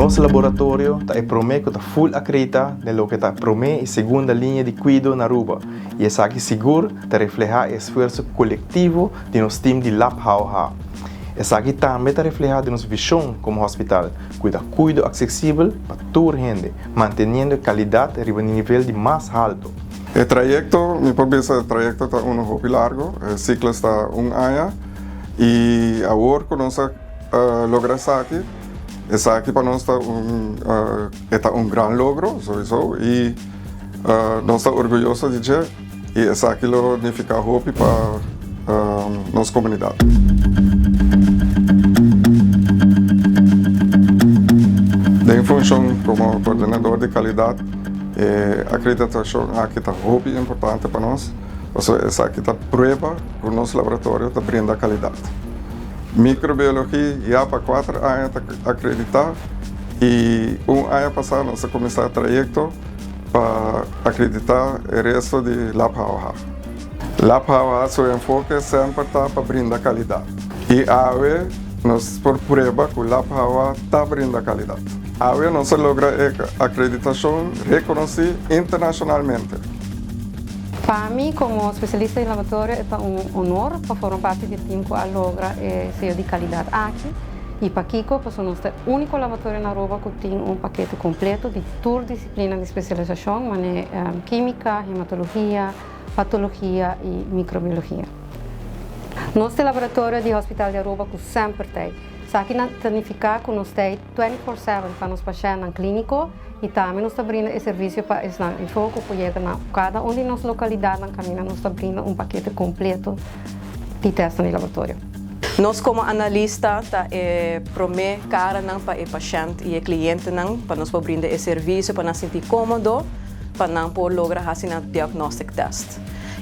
Nosso laboratório está promete que full acredita no que está promete e segunda linha de cuidado na Aruba. E essa aqui seguro está reflejar o esforço coletivo de nosso time de Lab HA. Essa aqui também está reflejar de nossa visão como hospital, cuidado acessível para toda a gente, mantendo a qualidade a um nível de mais alto. O trayecto, mi propia el trayecto está un poco largo, el ciclo está un año y ahora que nos logra aquí, esa aquí para nosotros está un gran logro, y nos está orgulloso de ello y esa aquí lo significa hope para nuestra comunidad. En función como coordinador de calidad, acreditação aqui está muito importante para nós. Essa aqui está prova que o nosso laboratório está brindando qualidade. Microbiologia já para 4 anos está acreditar e ano passado nós começamos o trajeto para acreditar o resto de Lab HA. Lab HA, seu enfoque sempre está para brindar qualidade. E agora nós por prova que o Lab HA está brindando qualidade. Ahora no se logra acreditación reconocida internacionalmente. Para mí, como especialista en laboratorio, es un honor para formar parte del team que logra el sello de calidad aquí. Y para Kiko, pues somos el único laboratorio en Aruba que tiene un paquete completo de todas disciplinas de especialización, química, hematología, patología y microbiología. Nuestro laboratorio de Hospital de Aruba que sempre tem. Aqui significa que nós temos 24/7 para os pacientes no clínico e também nós abrimos o serviço para o foco que chega na cada uma de nossas localidades, no caminho nós abrimos paquete completo de testes no laboratório. Nós como analista promete cara para o paciente e o cliente para nós brindar o serviço para nos sentir cômodo para nós lograr fazer um diagnóstico test.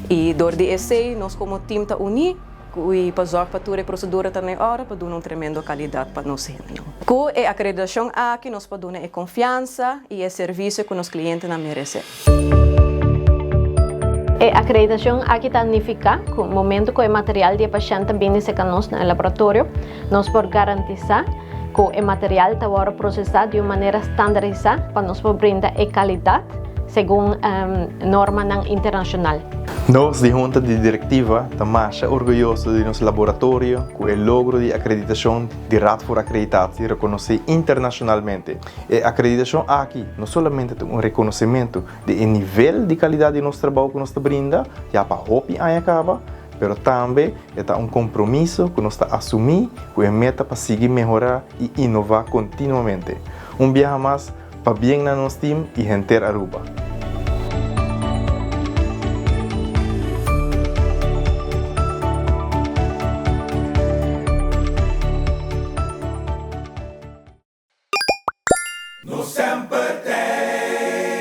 E dentro desse nós como time está unido e para zorgar para toda a procedura também hora para dar uma tremenda qualidade para nós. Com a acreditação aqui nós podemos dar confiança e o serviço que os clientes merecem. A acreditação aqui significa que no momento que o material do paciente vem se conosco no laboratório, nós podemos garantizar que o material está processado de uma maneira estandarizada para nós brindar a qualidade segundo norma internacional. Nós, de junta de diretiva, estamos orgulhosos de nosso laboratório com o logro de acreditação de Radford Acreditados e reconhecido internacionalmente. A acreditação aqui não somente é reconhecimento do nível de qualidade de nosso trabalho que nós brinda, já para hope acaba, mas também é compromisso que nós assumimos com a meta para seguir melhorar e inovar continuamente. Viaje mais para bem na nosso time e gente Aruba. No sempre tem.